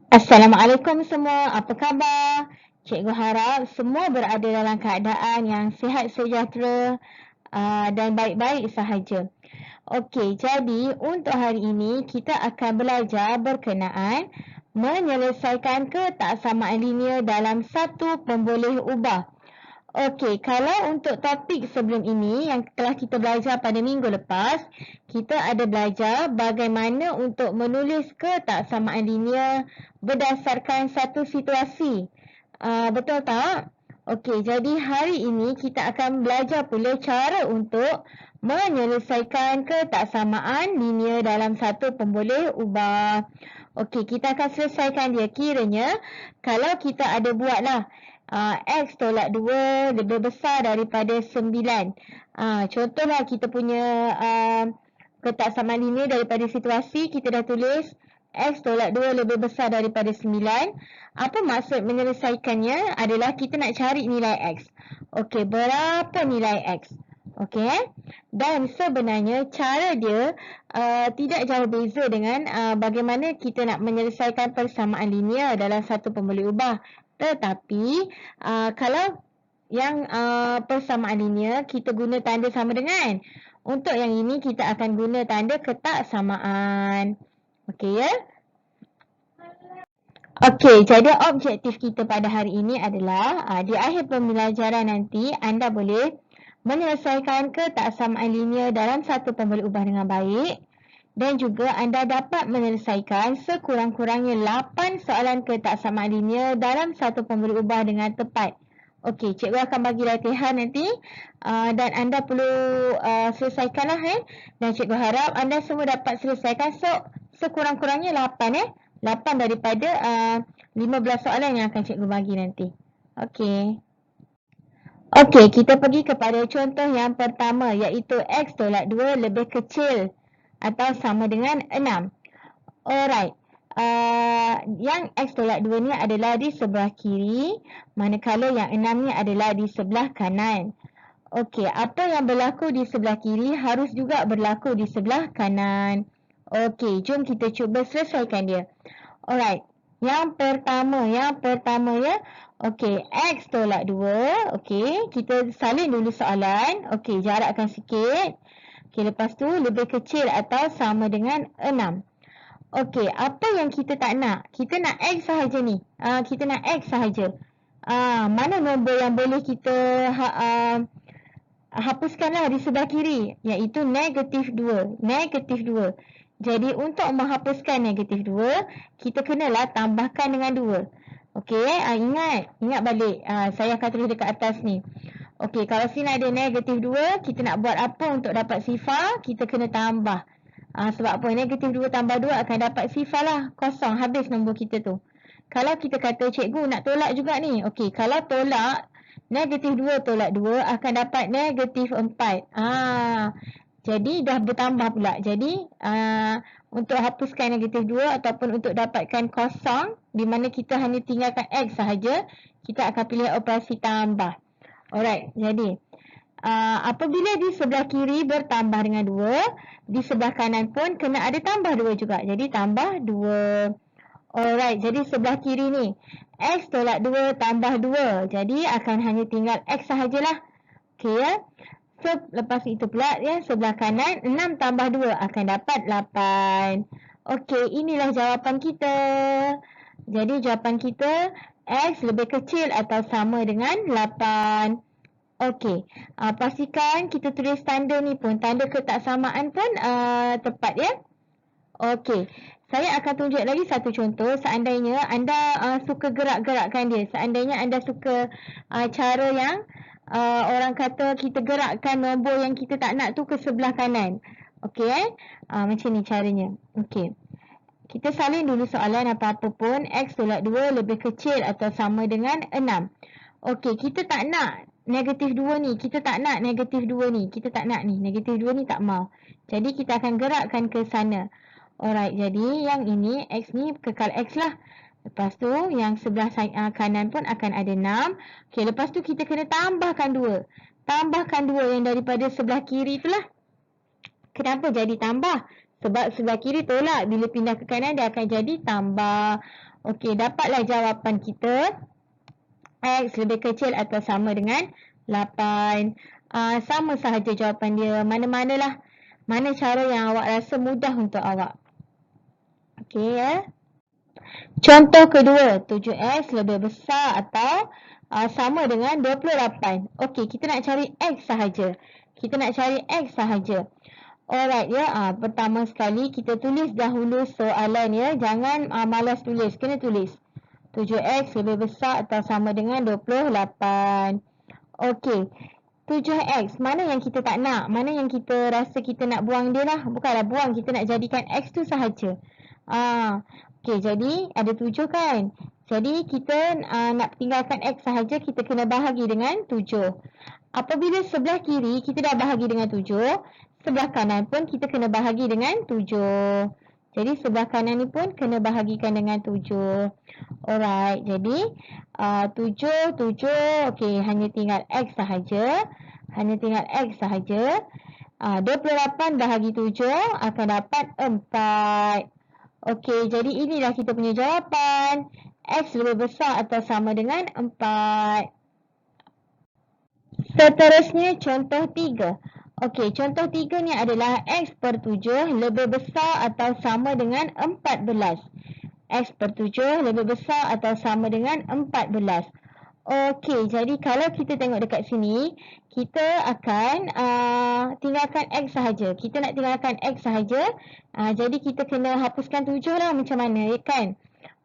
Assalamualaikum semua, apa khabar? Cikgu harap semua berada dalam keadaan yang sihat sejahtera dan baik-baik sahaja. Okey, jadi untuk hari ini kita akan belajar berkenaan menyelesaikan ketaksamaan linear dalam satu pemboleh ubah. Okey, kalau untuk topik sebelum ini yang telah kita belajar pada minggu lepas, kita ada belajar bagaimana untuk menulis ketaksamaan linear berdasarkan satu situasi. Betul tak? Okey, jadi hari ini kita akan belajar pula cara untuk menyelesaikan ketaksamaan linear dalam satu pemboleh ubah. Okey, kita akan selesaikan dia. Kiranya kalau kita ada buatlah X tolak 2 lebih besar daripada 9. Contohlah kita punya ketaksamaan linear daripada situasi, kita dah tulis X tolak 2 lebih besar daripada 9. Apa maksud menyelesaikannya adalah kita nak cari nilai X. Okey, berapa nilai X? Okey, dan sebenarnya cara dia tidak jauh beza dengan bagaimana kita nak menyelesaikan persamaan linear dalam satu pemboleh ubah. Tetapi kalau yang persamaan linear kita guna tanda sama dengan. Untuk yang ini kita akan guna tanda ketaksamaan. Okey ya? Okey, jadi objektif kita pada hari ini adalah di akhir pembelajaran nanti anda boleh menyelesaikan ketaksamaan linear dalam satu pemboleh ubah dengan baik. Dan juga anda dapat menyelesaikan sekurang-kurangnya 8 soalan ketaksamaan linear dalam satu pemboleh ubah dengan tepat. Okey, cikgu akan bagi latihan nanti dan anda perlu selesaikanlah dan cikgu harap anda semua dapat selesaikan sekurang-kurangnya 8 8 daripada 15 soalan yang akan cikgu bagi nanti. Okey. Okey, kita pergi kepada contoh yang pertama iaitu X tolak 2 lebih kecil atau sama dengan 6. Alright. Yang X tolak 2 ni adalah di sebelah kiri, manakala yang 6 ni adalah di sebelah kanan. Okey, apa yang berlaku di sebelah kiri harus juga berlaku di sebelah kanan. Okey, jom kita cuba selesaikan dia. Alright. Yang pertama ya. Okey, X tolak 2. Okey, kita salin dulu soalan. Okey, jarakkan sikit. Okey, lepas tu lebih kecil atau sama dengan 6. Okey, apa yang kita tak nak? Kita nak X sahaja ni. Kita nak X sahaja. Mana nombor yang boleh kita hapuskanlah di sebelah kiri, iaitu negatif 2. Negatif 2. Jadi untuk menghapuskan negatif 2, kita kenalah tambahkan dengan 2. Okey, ingat balik. Saya akan tulis dekat atas ni. Okey, kalau sini ada negatif 2, kita nak buat apa untuk dapat sifar? Kita kena tambah. Sebab apa? Negatif 2 tambah 2 akan dapat sifar lah. Kosong, habis nombor kita tu. Kalau kita kata cikgu nak tolak juga ni. Okey, kalau tolak, negatif 2 tolak 2 akan dapat negatif 4. Jadi dah bertambah pula. Jadi untuk hapuskan negatif 2 ataupun untuk dapatkan kosong di mana kita hanya tinggalkan X sahaja, kita akan pilih operasi tambah. Alright, jadi apabila di sebelah kiri bertambah dengan 2, di sebelah kanan pun kena ada tambah 2 juga. Jadi tambah 2. Alright, jadi sebelah kiri ni X tolak 2 tambah 2. Jadi akan hanya tinggal X sahajalah. Okey ya. Lepas itu pula ya, sebelah kanan 6 tambah 2 akan dapat 8. Okey, inilah jawapan kita. Jadi jawapan kita X lebih kecil atau sama dengan 8. Okey, pastikan kita tulis tanda ni pun, tanda ketaksamaan pun tepat ya. Okey, saya akan tunjuk lagi satu contoh. Seandainya anda suka gerak-gerakkan dia, seandainya anda suka cara yang orang kata kita gerakkan nombor yang kita tak nak tu ke sebelah kanan. Okey, macam ni caranya. Okey, kita salin dulu soalan apa-apa pun. X tolak 2 lebih kecil atau sama dengan 6. Okey, kita tak nak negatif 2 ni. Kita tak nak negatif 2 ni. Kita tak nak ni. Negatif 2 ni tak mau. Jadi kita akan gerakkan ke sana. Alright, jadi yang ini X ni kekal X lah. Lepas tu yang sebelah kanan pun akan ada 6. Okey, lepas tu kita kena tambahkan 2. Tambahkan 2 yang daripada sebelah kiri tu lah. Kenapa jadi tambah? Sebab sebelah kiri tolak. Bila pindah ke kanan, dia akan jadi tambah. Okey, dapatlah jawapan kita. X lebih kecil atau sama dengan 8. Sama sahaja jawapan dia. Mana-manalah. Mana cara yang awak rasa mudah untuk awak. Okey ya. Contoh kedua, 7X lebih besar atau sama dengan 28. Okey, kita nak cari X sahaja. Kita nak cari X sahaja. Alright ya, pertama sekali kita tulis dahulu soalan ya. Jangan malas tulis, kena tulis. 7X lebih besar atau sama dengan 28. Okey, 7X, mana yang kita tak nak? Mana yang kita rasa kita nak buang dia lah? Bukanlah buang, kita nak jadikan X tu sahaja. Okey, jadi ada 7 kan? Jadi kita nak tinggalkan X sahaja, kita kena bahagi dengan 7. Apabila sebelah kiri kita dah bahagi dengan 7, sebelah kanan pun kita kena bahagi dengan 7. Jadi sebelah kanan ni pun kena bahagikan dengan 7. Alright, jadi 7, okey, hanya tinggal X sahaja. Hanya tinggal X sahaja. 28 bahagi 7 akan dapat 4. Okey, jadi inilah kita punya jawapan. X lebih besar atau sama dengan 4. Seterusnya contoh 3. Okey, contoh 3 ni adalah X per 7 lebih besar atau sama dengan 14. X per 7 lebih besar atau sama dengan 14. Okey, jadi kalau kita tengok dekat sini, kita akan tinggalkan X sahaja. Kita nak tinggalkan X sahaja. Jadi kita kena hapuskan 7 lah, macam mana kan?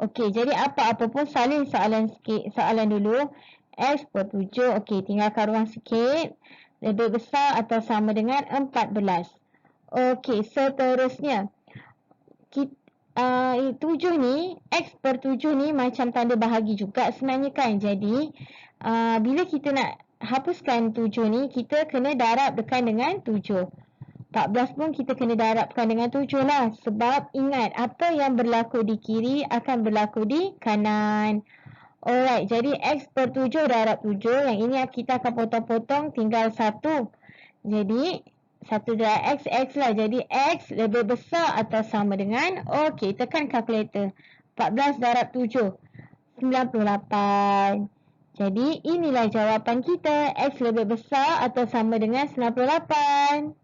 Okey, jadi apa-apa pun salin soalan sikit. Soalan dulu. X per 7. Okey, tinggalkan ruang sikit. Lebih besar atau sama dengan 14. Okey, seterusnya. 7 ni, X per 7 ni macam tanda bahagi juga sebenarnya kan. Jadi, bila kita nak hapuskan 7 ni, kita kena darabkan dengan 7. 14 pun kita kena darabkan dengan 7 lah. Sebab ingat, apa yang berlaku di kiri akan berlaku di kanan. Alright, jadi X per 7 darab 7. Yang ini kita akan potong-potong, tinggal 1. Jadi, 1 darab X lah. Jadi, X lebih besar atau sama dengan, okey, tekan kalkulator. 14 darab 7, 98. Jadi, inilah jawapan kita. X lebih besar atau sama dengan 98.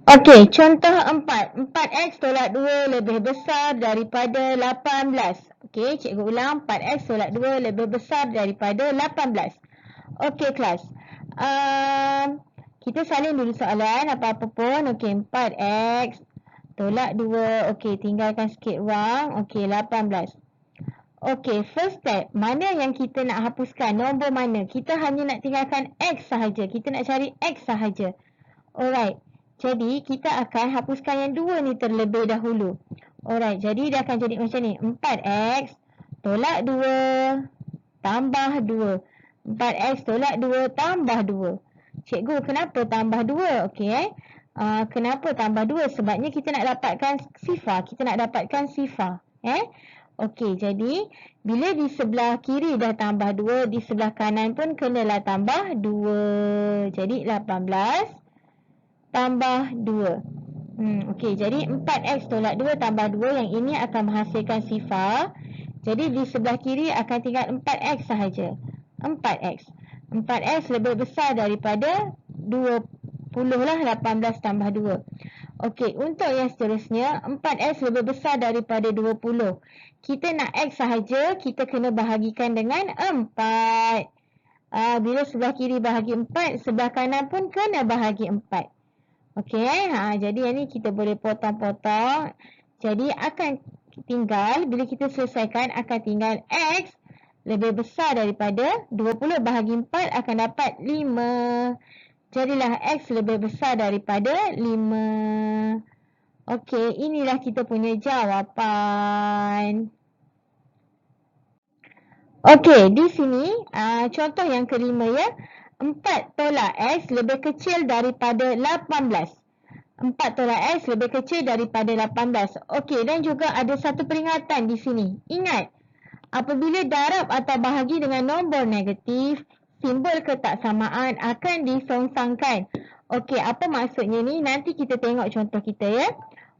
Okey, contoh 4. 4X tolak 2 lebih besar daripada 18. Okey, cikgu ulang. 4X tolak 2 lebih besar daripada 18. Okey, kelas. Kita salin dulu soalan apa-apa pun. Okey, 4X tolak 2. Okey, tinggalkan sikit ruang. Okey, 18. Okey, first step. Mana yang kita nak hapuskan? Nombor mana? Kita hanya nak tinggalkan X sahaja. Kita nak cari X sahaja. Alright. Jadi, kita akan hapuskan yang 2 ni terlebih dahulu. Alright, jadi dia akan jadi macam ni. 4X tolak 2 tambah 2. 4X tolak 2 tambah 2. Cikgu, kenapa tambah 2? Okey kenapa tambah 2? Sebabnya kita nak dapatkan sifar. Kita nak dapatkan sifar. Okey, jadi bila di sebelah kiri dah tambah 2, di sebelah kanan pun kenalah tambah 2. Jadi 18 tambah 2. Okey, jadi 4X tolak 2 tambah 2. Yang ini akan menghasilkan sifar. Jadi di sebelah kiri akan tinggal 4X sahaja. 4X. 4X lebih besar daripada 20 lah, 18 tambah 2. Okey, untuk yang seterusnya, 4X lebih besar daripada 20. Kita nak X sahaja, kita kena bahagikan dengan 4. Bila sebelah kiri bahagi 4, sebelah kanan pun kena bahagi 4. Okey, jadi yang ni kita boleh potong-potong. Jadi akan tinggal, bila kita selesaikan, akan tinggal X lebih besar daripada 20 bahagi 4 akan dapat 5. Jadilah X lebih besar daripada 5. Okey, inilah kita punya jawapan. Okey, di sini contoh yang kelima ya. 4 tolak X lebih kecil daripada 18. 4 tolak X lebih kecil daripada 18. Okey, dan juga ada satu peringatan di sini. Ingat, apabila darab atau bahagi dengan nombor negatif, simbol ketaksamaan akan disongsangkan. Okey, apa maksudnya ni? Nanti kita tengok contoh kita ya.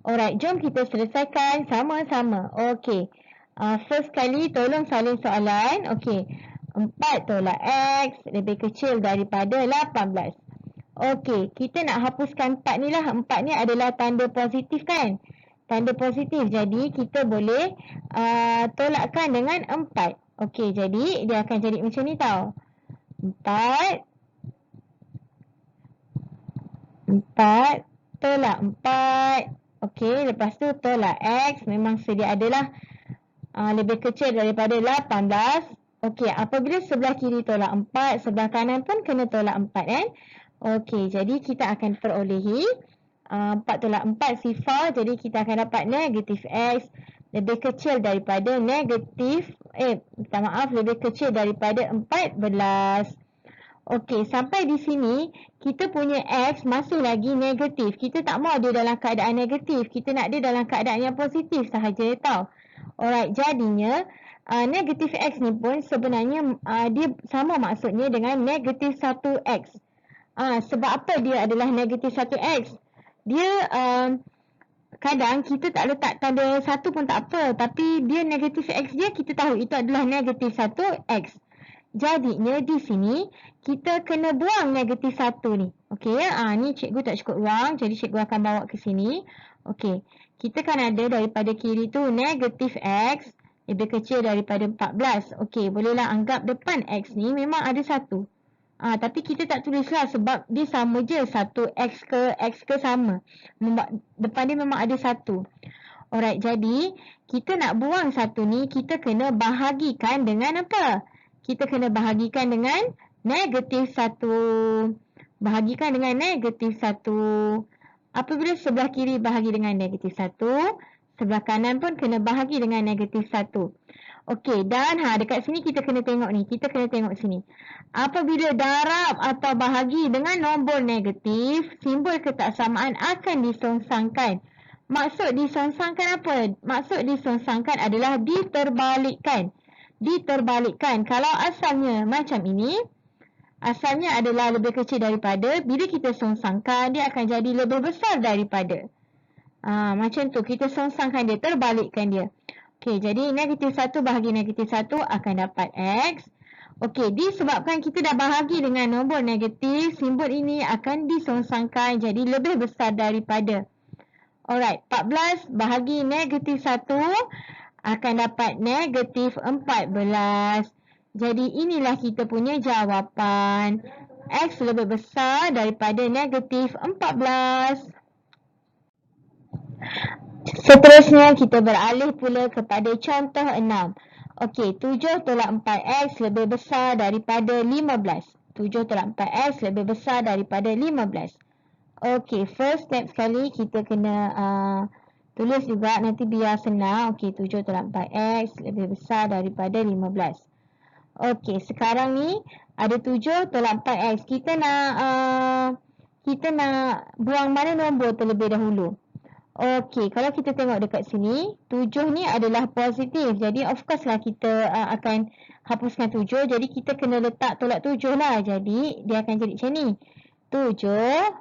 Alright, jom kita selesaikan sama-sama. Okey. First kali tolong salin soalan. Okey. 4 tolak X lebih kecil daripada 18. Okey, kita nak hapuskan 4 ni lah. 4 ni adalah tanda positif kan? Tanda positif. Jadi, kita boleh tolakkan dengan 4. Okey, jadi dia akan jadi macam ni tau. 4 tolak 4. Okey, lepas tu tolak X. Memang sedia adalah lebih kecil daripada 18. Okey, apabila sebelah kiri tolak 4, sebelah kanan pun kena tolak 4 kan? Okey, jadi kita akan perolehi 4 tolak 4 sifar. Jadi kita akan dapat negatif X lebih kecil daripada lebih kecil daripada 14. Okey, sampai di sini kita punya X masih lagi negatif. Kita tak mahu dia dalam keadaan negatif. Kita nak dia dalam keadaan yang positif sahaja tau. Alright, jadinya negatif X ni pun sebenarnya dia sama maksudnya dengan negatif 1X. Sebab apa dia adalah negatif 1X? Dia kadang kita tak letak tanda 1 pun tak apa. Tapi dia negatif X dia kita tahu itu adalah negatif 1X. Jadinya di sini kita kena buang negatif 1 ni. Okey ya. Ni cikgu tak cukup ruang. Jadi cikgu akan bawa ke sini. Okey. Kita kan ada daripada kiri tu negatif X lebih kecil daripada 14. Okey. Bolehlah anggap depan X ni memang ada 1. Tapi kita tak tulislah sebab dia sama je. 1X ke sama. Depan dia memang ada 1. Alright. Jadi kita nak buang 1 ni kita kena bahagikan dengan apa? Kita kena bahagikan dengan negatif 1. Bahagikan dengan negatif 1. Apabila sebelah kiri bahagi dengan negatif 1, sebelah kanan pun kena bahagi dengan negatif 1. Okey, dan dekat sini kita kena tengok ni. Kita kena tengok sini. Apabila darab atau bahagi dengan nombor negatif, simbol ketaksamaan akan disongsangkan. Maksud disongsangkan apa? Maksud disongsangkan adalah diterbalikkan. Kalau asalnya macam ini, asalnya adalah lebih kecil daripada, bila kita songsangkan dia akan jadi lebih besar daripada. Macam tu, kita songsangkan dia, terbalikkan dia. Okey, jadi negatif 1 bahagi negatif 1 akan dapat X. Okey, disebabkan kita dah bahagi dengan nombor negatif, simbol ini akan disongsangkan jadi lebih besar daripada. Alright, 14 bahagi negatif 1 akan dapat negatif 14. Jadi inilah kita punya jawapan. X lebih besar daripada negatif 14. Seterusnya kita beralih pula kepada contoh 6. Okey, 7 tolak 4X lebih besar daripada 15. 7 tolak 4X lebih besar daripada 15. Okey, first step sekali kita kena tulis juga nanti biar senang. Okey, 7 tolak 4X lebih besar daripada 15. Okey, sekarang ni ada 7 tolak 4X. Kita nak buang mana nombor terlebih dahulu? Okey, kalau kita tengok dekat sini, 7 ni adalah positif. Jadi of course lah kita akan hapuskan 7. Jadi kita kena letak tolak 7 lah. Jadi dia akan jadi macam ni. 7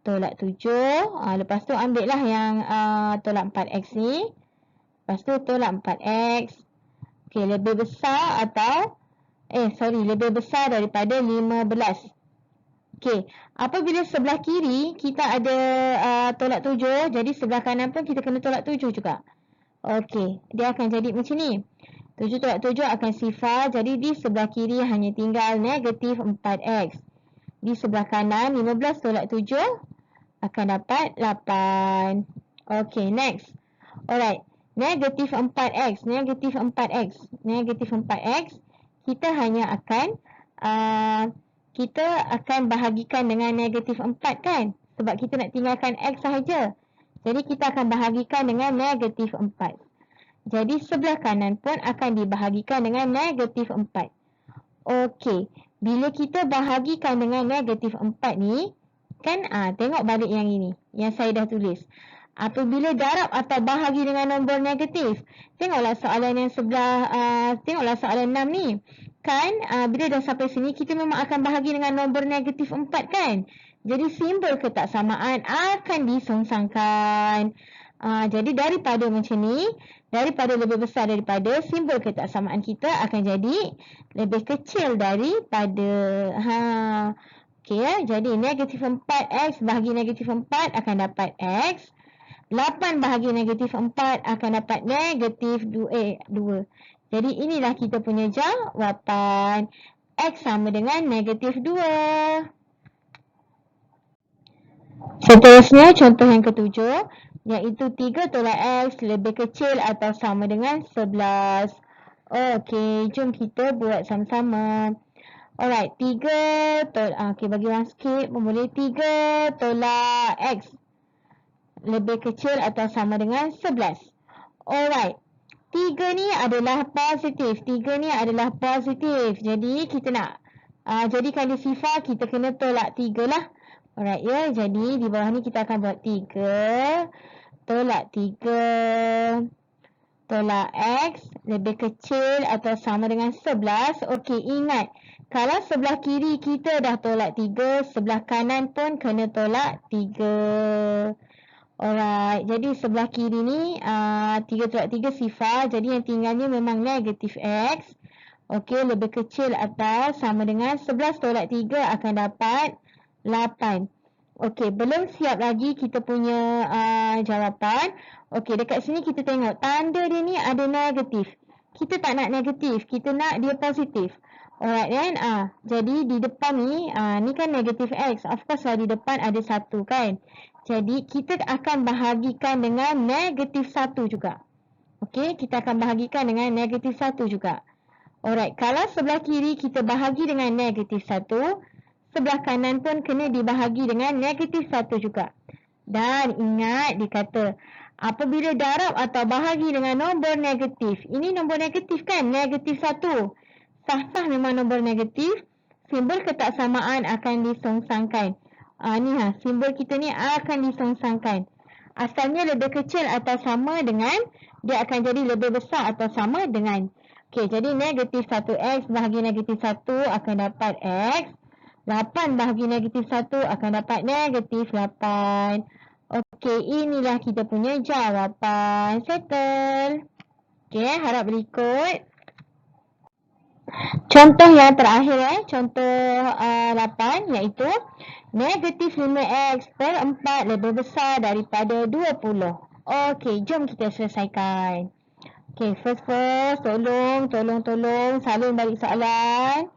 tolak 7. Lepas tu ambil lah yang tolak 4X ni. Lepas tu tolak 4X. Okey, lebih besar atau lebih besar daripada 15. Okey, apabila sebelah kiri kita ada tolak 7, jadi sebelah kanan pun kita kena tolak 7 juga. Okey, dia akan jadi macam ni. 7 tolak 7 akan sifar, jadi di sebelah kiri hanya tinggal negatif 4X. Di sebelah kanan 15 tolak 7 akan dapat 8. Okey, next. Alright, negatif 4X. Negatif 4X. Kita hanya akan bahagikan dengan negatif 4 kan? Sebab kita nak tinggalkan X sahaja. Jadi kita akan bahagikan dengan negatif 4. Jadi sebelah kanan pun akan dibahagikan dengan negatif 4. Okey, bila kita bahagikan dengan negatif 4 ni, kan tengok balik yang ini, yang saya dah tulis. Apabila darab atau bahagi dengan nombor negatif, tengoklah soalan yang sebelah, tengoklah soalan 6 ni. Kan bila dah sampai sini kita memang akan bahagi dengan nombor negatif 4 kan. Jadi simbol ketaksamaan akan disongsangkan. Jadi daripada macam ni, daripada lebih besar daripada, simbol ketaksamaan kita akan jadi lebih kecil daripada. Okey ya. Jadi negatif 4x bahagi negatif 4 akan dapat x. 8 bahagi negatif 4 akan dapat negatif 2. Jadi inilah kita punya jawapan. X sama dengan negatif 2. Seterusnya contoh yang ketujuh, iaitu 3 tolak X lebih kecil atau sama dengan 11. Okey, jom kita buat sama-sama. Alright, 3 tolak, bagi orang skip pun boleh. 3 tolak X lebih kecil atau sama dengan 11. Alright, 3 ni adalah positif. 3 ni adalah positif. Jadi kita nak jadikan dia sifar, kita kena tolak 3 lah. Alright ya, jadi di bawah ni kita akan buat 3 tolak 3 tolak X lebih kecil atau sama dengan 11. Okey, ingat, kalau sebelah kiri kita dah tolak 3, sebelah kanan pun kena tolak 3. Alright, jadi sebelah kiri ni 3 tolak 3 sifar, jadi yang tinggalnya memang negatif X. Okey, lebih kecil atau sama dengan 11 tolak 3 akan dapat 8. Okey, belum siap lagi kita punya jawapan. Okey, dekat sini kita tengok tanda dia ni ada negatif. Kita tak nak negatif, kita nak dia positif. Alright kan? Jadi di depan ni, ni kan negatif X. Of course lah di depan ada 1 kan. Jadi kita akan bahagikan dengan negatif 1 juga. Okey, kita akan bahagikan dengan negatif 1 juga. Alright, kalau sebelah kiri kita bahagi dengan negatif 1, sebelah kanan pun kena dibahagi dengan negatif 1 juga. Dan ingat dikata, apabila darab atau bahagi dengan nombor negatif, ini nombor negatif kan, negatif 1. Sah-sah memang nombor negatif, simbol ketaksamaan akan disongsangkan. Simbol kita ni akan disongsangkan. Asalnya lebih kecil atau sama dengan, dia akan jadi lebih besar atau sama dengan. Okey, jadi negatif 1x bahagi negatif 1 akan dapat x. 8 bahagi negatif 1 akan dapat negatif 8. Okey, inilah kita punya jawapan. Settle. Okey, harap berikut. Contoh yang terakhir, contoh 8, iaitu negatif 5x per 4 lebih besar daripada 20. Okey, jom kita selesaikan. Okey, first, tolong salin balik soalan.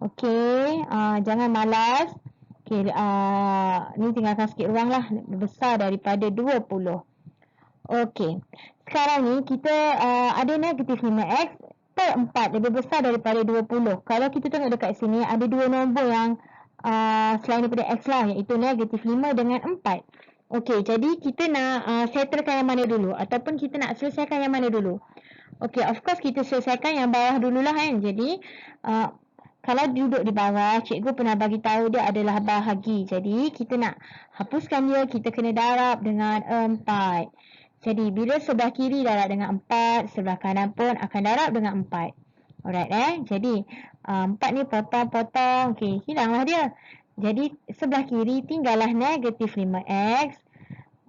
Okey, jangan malas. Okey, ni tinggalkan sikit ruang lah, besar daripada 20. Okey, sekarang ni kita ada negatif 5x per 4 lebih besar daripada 20. Kalau kita tengok dekat sini, ada dua nombor yang selain daripada x lah, iaitu negatif 5 dengan 4. Okey, jadi kita nak settlekan yang mana dulu, ataupun kita nak selesaikan yang mana dulu? Okey, of course kita selesaikan yang bawah dululah kan. Jadi kalau duduk di bawah, cikgu pernah bagi tahu dia adalah bahagi. Jadi kita nak hapuskan dia, kita kena darab dengan 4. Jadi bila sebelah kiri darab dengan 4, sebelah kanan pun akan darab dengan 4. Alright Jadi 4 ni potong-potong. Okey, hilanglah dia. Jadi sebelah kiri tinggallah negatif 5x.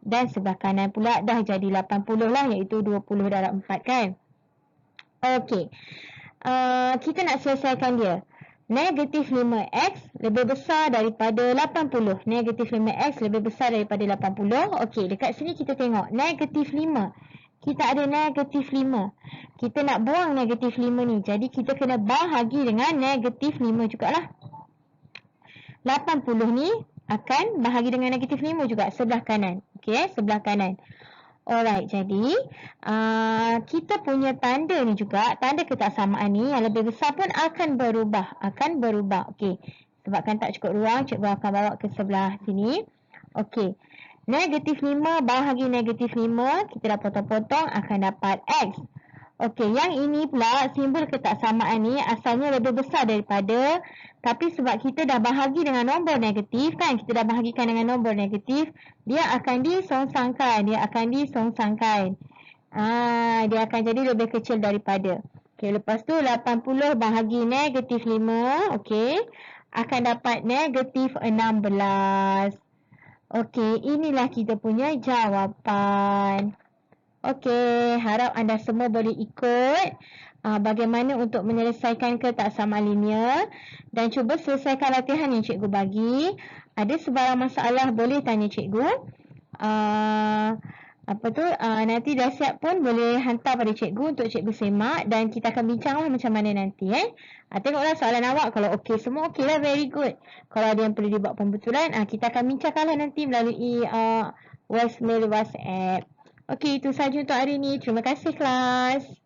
Dan sebelah kanan pula dah jadi 80 lah, iaitu 20 darab 4 kan. Okey, kita nak selesaikan dia. Negatif 5x lebih besar daripada 80. Negatif 5x lebih besar daripada 80. Okey, dekat sini kita tengok negatif 5. Kita ada negatif 5. Kita nak buang negatif 5 ni. Jadi kita kena bahagi dengan negatif 5 jugalah. 80 ni akan bahagi dengan negatif 5 juga sebelah kanan. Okey, sebelah kanan. Alright, jadi kita punya tanda ni juga, tanda ketaksamaan ni yang lebih besar pun akan berubah. Okey, sebabkan tak cukup ruang, cikgu akan bawa ke sebelah sini. Okey, negatif 5 bahagi negatif 5, kita dah potong-potong, akan dapat x. Okey, yang ini pula simbol ketaksamaan ni asalnya lebih besar daripada, tapi sebab kita dah bahagi dengan nombor negatif kan, kita dah bahagikan dengan nombor negatif, dia akan disongsangkan. Dia akan jadi lebih kecil daripada. Okey, lepas tu 80 bahagi negatif 5. Okey, akan dapat negatif 16. Okey, inilah kita punya jawapan. Okey, harap anda semua boleh ikut bagaimana untuk menyelesaikan ketak sama linear dan cuba selesaikan latihan yang cikgu bagi. Ada sebarang masalah boleh tanya cikgu. Nanti dah siap pun boleh hantar pada cikgu untuk cikgu semak dan kita akan bincanglah macam mana nanti tengoklah soalan awak, kalau okey semua okey lah, very good. Kalau ada yang perlu dibuat pembetulan, kita akan bincangkanlah nanti melalui voicemail WhatsApp. Okey, itu sahaja untuk hari ini. Terima kasih kelas.